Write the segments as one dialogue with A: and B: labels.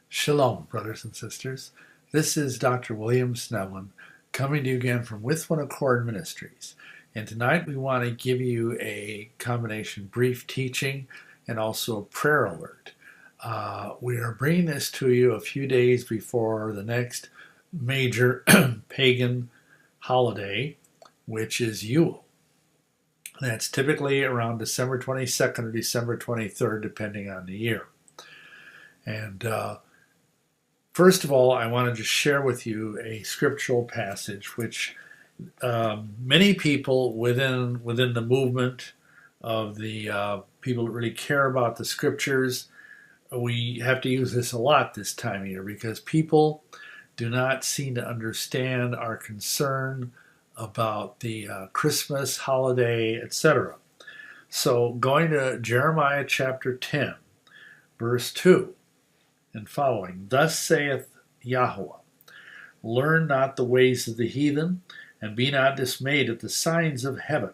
A: Shalom, brothers and sisters. This is Dr. William Snellin coming to you again from With One Accord Ministries. And tonight we want to give you a combination brief teaching and also a prayer alert. We are bringing this to you a few days before the next major pagan holiday, which is Yule. That's typically around December 22nd or December 23rd, depending on the year. And first of all, I want to just share with you a scriptural passage which many people within the movement of the people that really care about the scriptures, we have to use this a lot this time of year because people do not seem to understand our concern about the Christmas holiday, etc. So going to Jeremiah chapter 10, verse 2 and following, thus saith Yahweh, learn not the ways of the heathen, and be not dismayed at the signs of heaven,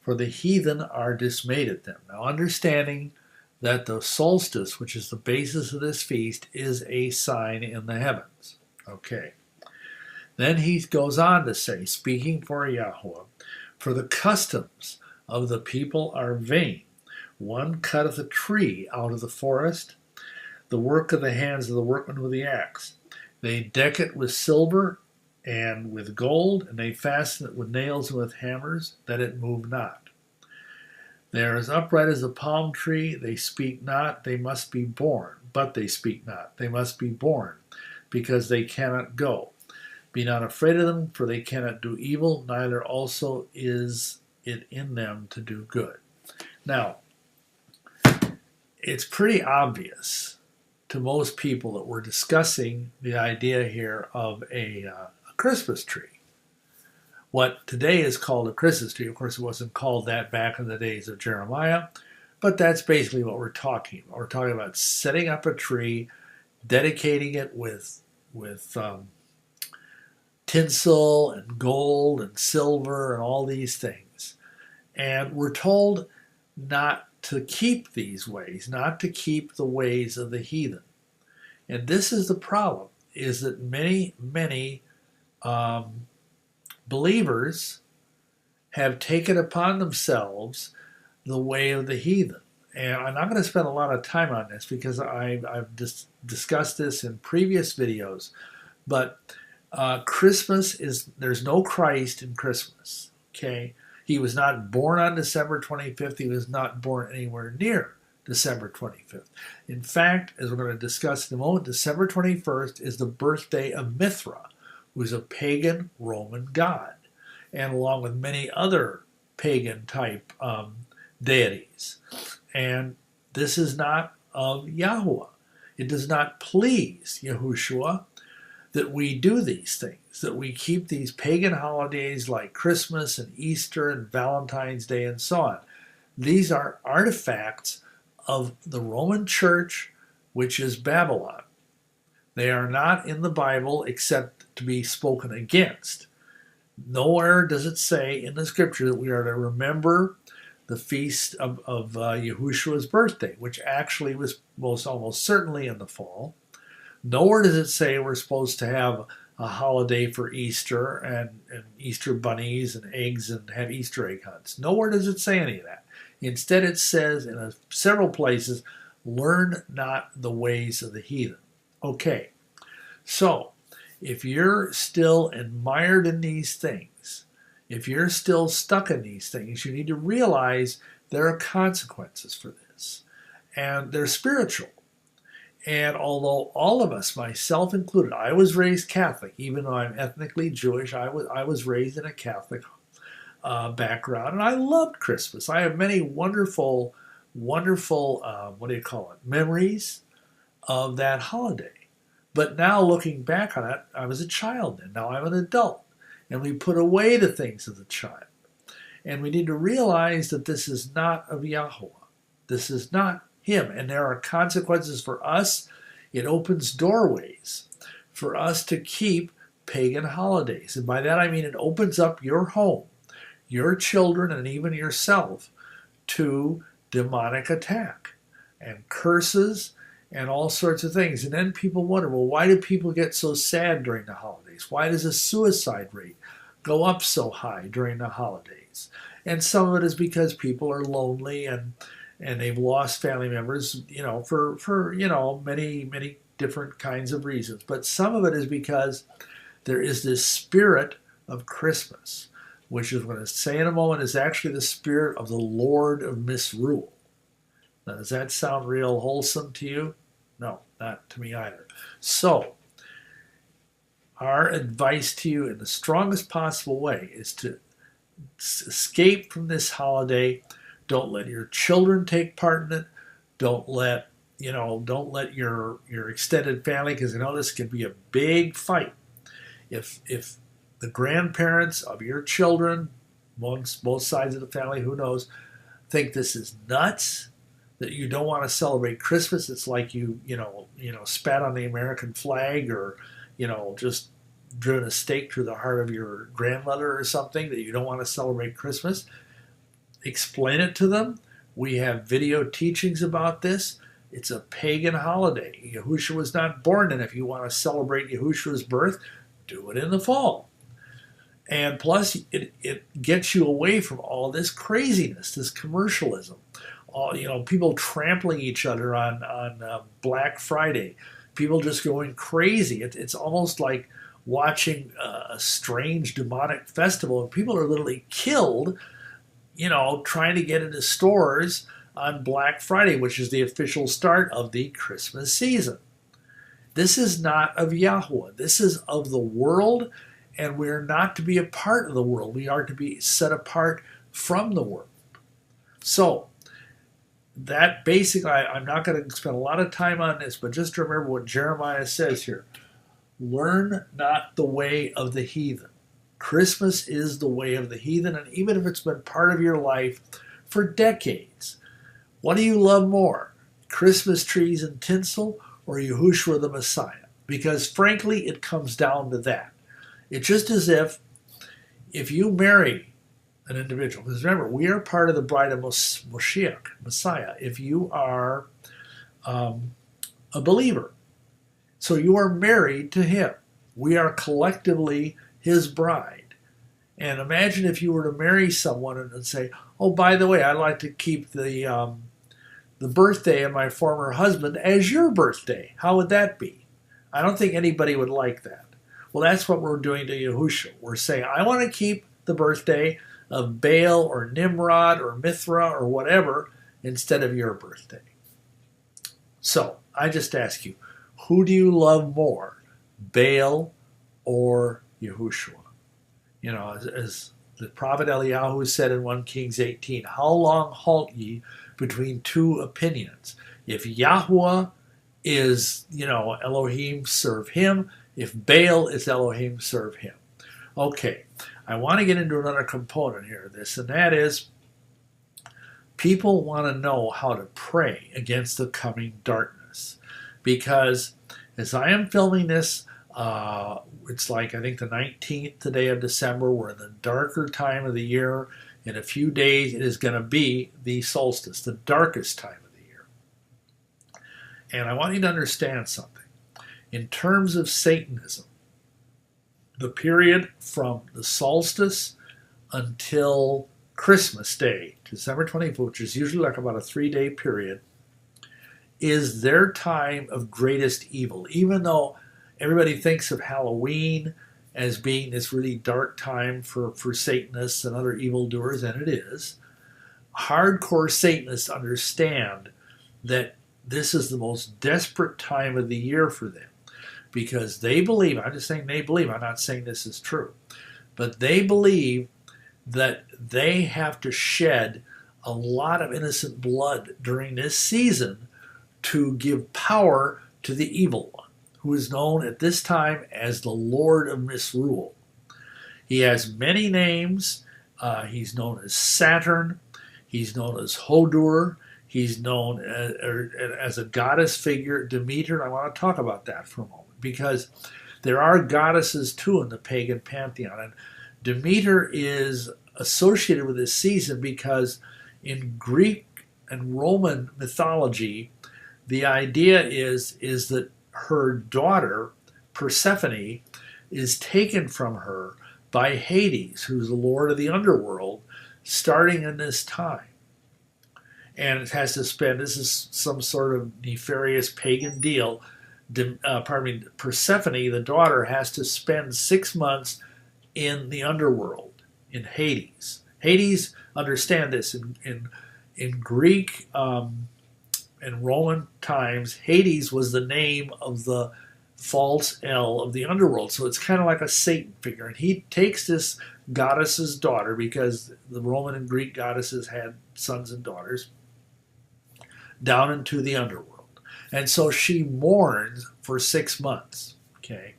A: for the heathen are dismayed at them. Now understanding that the solstice, which is the basis of this feast, is a sign in the heavens. Okay. Then he goes on to say, speaking for Yahweh, for the customs of the people are vain. One cutteth a tree out of the forest, the work of the hands of the workman with the axe. They deck it with silver and with gold, and they fasten it with nails and with hammers, that it move not. They are as upright as a palm tree. They speak not, they must be born. But they speak not, they must be born, because they cannot go. Be not afraid of them, for they cannot do evil, neither also is it in them to do good. Now, it's pretty obvious to most people that we're discussing the idea here of a Christmas tree. What today is called a Christmas tree, of course it wasn't called that back in the days of Jeremiah, but that's basically what we're talking about. We're talking about setting up a tree, dedicating it with tinsel and gold and silver and all these things. And we're told not to keep these ways, not to keep the ways of the heathen. And this is the problem, is that many believers have taken upon themselves the way of the heathen. And I'm not going to spend a lot of time on this because I've discussed this in previous videos, but Christmas there's no Christ in Christmas, okay? He was not born on December 25th. He was not born anywhere near December 25th. In fact, as we're going to discuss in a moment, December 21st is the birthday of Mithra, who is a pagan Roman god, and along with many other pagan type deities. And this is not of Yahweh. It does not please Yahushua that we do these things, that we keep these pagan holidays like Christmas and Easter and Valentine's Day and so on. These are artifacts of the Roman Church, which is Babylon. They are not in the Bible except to be spoken against. Nowhere does it say in the scripture that we are to remember the feast of Yahushua's birthday, which actually was almost certainly in the fall. Nowhere does it say we're supposed to have a holiday for Easter and Easter bunnies and eggs and have Easter egg hunts. Nowhere does it say any of that. Instead, it says in several places, learn not the ways of the heathen. Okay, so if you're still admired in these things, if you're still stuck in these things, you need to realize there are consequences for this, and they're spiritual. And although all of us, myself included, I was raised Catholic, even though I'm ethnically Jewish, I was raised in a Catholic background, and I loved Christmas. I have many wonderful, memories of that holiday. But now looking back on it, I was a child then. Now I'm an adult, and we put away the things of the child. And we need to realize that this is not of Yahweh. This is not him, and there are consequences for us. It opens doorways for us to keep pagan holidays, and by that I mean it opens up your home, your children, and even yourself to demonic attack and curses and all sorts of things. And then people wonder, well, why do people get so sad during the holidays? Why does the suicide rate go up so high during the holidays? And some of it is because people are lonely and they've lost family members, for many different kinds of reasons. But some of it is because there is this spirit of Christmas, which is, what I say in a moment, is actually the spirit of the Lord of Misrule. Now, does that sound real wholesome to you? No, not to me either. So, our advice to you in the strongest possible way is to escape from this holiday. Don't let your children take part in it. Don't let your extended family, because this can be a big fight. If the grandparents of your children, both sides of the family, who knows, think this is nuts, that you don't want to celebrate Christmas, it's like you spat on the American flag, or just driven a stake through the heart of your grandmother or something, that you don't want to celebrate Christmas, explain it to them. We have video teachings about this. It's a pagan holiday. Yahushua was not born, and if you want to celebrate Yahushua's birth, do it in the fall. And plus, it gets you away from all this craziness, this commercialism. People trampling each other on Black Friday. People just going crazy. It's almost like watching a strange demonic festival, and people are literally killed, trying to get into stores on Black Friday, which is the official start of the Christmas season. This is not of Yahweh. This is of the world, and we are not to be a part of the world. We are to be set apart from the world. So, that basically, I'm not going to spend a lot of time on this, but just remember what Jeremiah says here. Learn not the way of the heathen. Christmas is the way of the heathen, and even if it's been part of your life for decades, what do you love more? Christmas trees and tinsel, or Yahushua the Messiah? Because frankly, it comes down to that. It's just as if you marry an individual, because remember, we are part of the bride of Moshiach, Messiah, if you are a believer. So you are married to him. We are collectively his bride. And imagine if you were to marry someone and say, oh, by the way, I'd like to keep the birthday of my former husband as your birthday. How would that be? I don't think anybody would like that. Well, that's what we're doing to Yahushua. We're saying, I want to keep the birthday of Baal or Nimrod or Mithra or whatever instead of your birthday. So I just ask you, who do you love more, Baal or Yahushua? As the prophet Eliyahu said in 1 Kings 18, how long halt ye between two opinions? If Yahweh is, Elohim, serve him. If Baal is Elohim, serve him. Okay, I want to get into another component here of this, and that is people want to know how to pray against the coming darkness. Because as I am filming this, it's like, I think, the 19th today of December. We're in the darker time of the year. In a few days, it is going to be the solstice, the darkest time of the year. And I want you to understand something. In terms of Satanism, the period from the solstice until Christmas Day, December 24th, which is usually like about a 3-day period, is their time of greatest evil. Even though everybody thinks of Halloween as being this really dark time for Satanists and other evildoers, and it is, hardcore Satanists understand that this is the most desperate time of the year for them. Because they believe, I'm just saying they believe, I'm not saying this is true, but they believe that they have to shed a lot of innocent blood during this season to give power to the evil one, who is known at this time as the Lord of Misrule. He has many names. He's known as Saturn. He's known as Hodur. He's known as a goddess figure, Demeter. I want to talk about that for a moment, because there are goddesses too in the pagan pantheon. And Demeter is associated with this season because in Greek and Roman mythology, The idea is that her daughter, Persephone, is taken from her by Hades, who's the lord of the underworld, starting in this time. And it has to spend, this is some sort of nefarious pagan deal. Persephone, the daughter, has to spend 6 months in the underworld, in Hades. Hades, understand this, in Greek and Roman times, Hades was the name of the false El of the underworld. So it's kind of like a Satan figure. And he takes this goddess's daughter, because the Roman and Greek goddesses had sons and daughters, down into the underworld. And so she mourns for 6 months. Okay.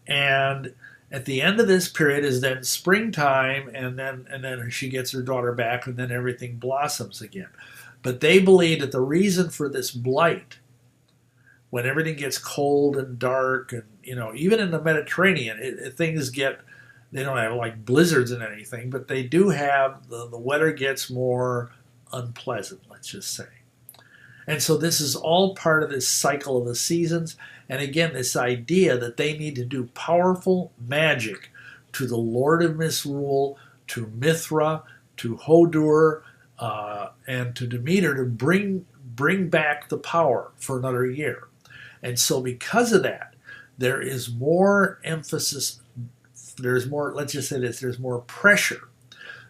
A: And at the end of this period is then springtime, and then she gets her daughter back, and then everything blossoms again. But they believe that the reason for this blight, when everything gets cold and dark, and even in the Mediterranean, things get, they don't have like blizzards and anything, but they do have, the weather gets more unpleasant, let's just say. And so this is all part of this cycle of the seasons. And again, this idea that they need to do powerful magic to the Lord of Misrule, to Mithra, to Hodur, and to Demeter to bring back the power for another year. And so because of that, there is more emphasis, there's more, let's just say this, there's more pressure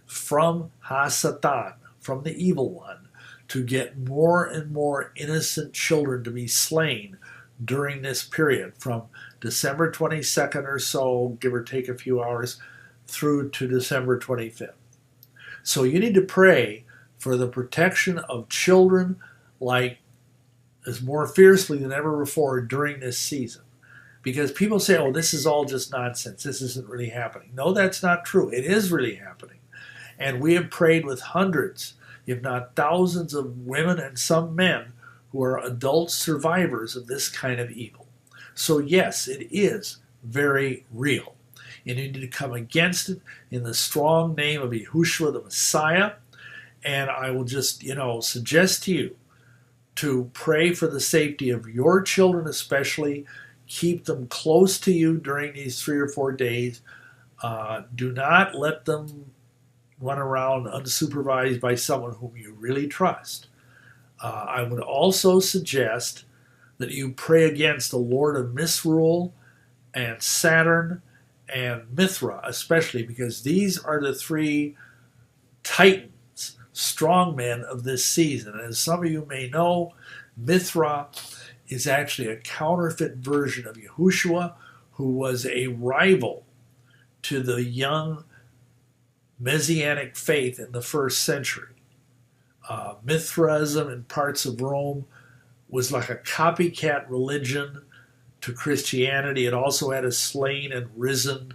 A: from Ha-Satan, from the evil one, to get more and more innocent children to be slain during this period, from December 22nd or so, give or take a few hours, through to December 25th. So you need to pray for the protection of children like as more fiercely than ever before during this season. Because people say, oh, this is all just nonsense. This isn't really happening. No, that's not true. It is really happening. And we have prayed with hundreds, if not thousands, of women and some men who are adult survivors of this kind of evil. So yes, it is very real. You need to come against it in the strong name of Yahushua the Messiah. And I will just, suggest to you to pray for the safety of your children especially. Keep them close to you during these 3 or 4 days. Do not let them run around unsupervised by someone whom you really trust. I would also suggest that you pray against the Lord of Misrule and Saturn and Mithra especially, because these are the 3 titans, strong men of this season. And as some of you may know, Mithra is actually a counterfeit version of Yahushua, who was a rival to the young Messianic faith in the 1st century. Mithraism in parts of Rome was like a copycat religion to Christianity. It also had a slain and risen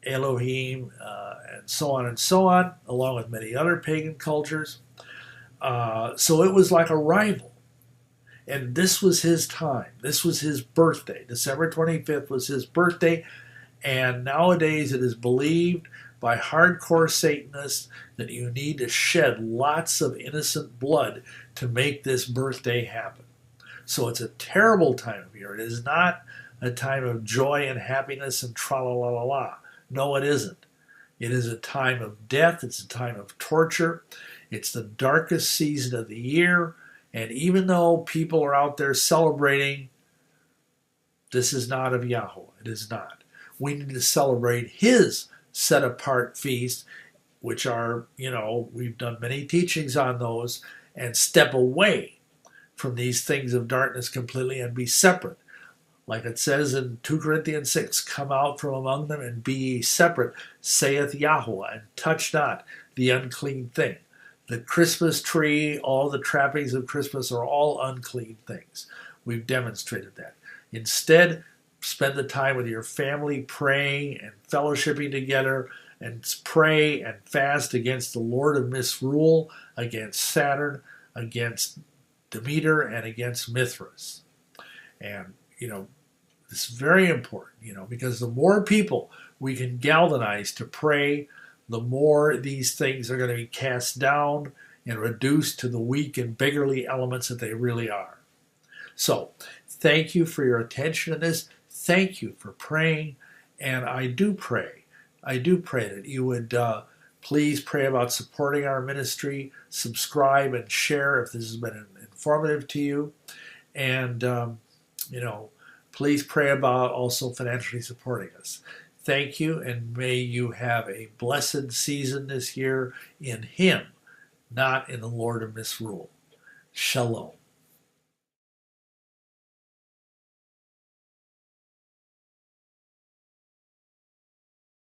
A: Elohim, and so on, along with many other pagan cultures. So it was like a rival. And this was his time. This was his birthday. December 25th was his birthday. And nowadays it is believed by hardcore Satanists that you need to shed lots of innocent blood to make this birthday happen. So it's a terrible time of year. It is not a time of joy and happiness and tra-la-la-la-la. No, it isn't. It is a time of death. It's a time of torture. It's the darkest season of the year. And even though people are out there celebrating, this is not of Yahweh. It is not. We need to celebrate his set-apart feast, which are, we've done many teachings on those, and step away from these things of darkness completely and be separate. Like it says in 2 Corinthians 6, come out from among them and be ye separate, saith Yahweh, and touch not the unclean thing. The Christmas tree, all the trappings of Christmas are all unclean things. We've demonstrated that. Instead, spend the time with your family praying and fellowshipping together, and pray and fast against the Lord of Misrule, against Saturn, against Demeter, and against Mithras. And, it's very important, because the more people we can galvanize to pray, the more these things are going to be cast down and reduced to the weak and beggarly elements that they really are. So thank you for your attention to this. Thank you for praying. And I do pray that you would please pray about supporting our ministry, subscribe and share if this has been informative to you. And, please pray about also financially supporting us. Thank you, and may you have a blessed season this year in Him, not in the Lord of misrule. Shalom.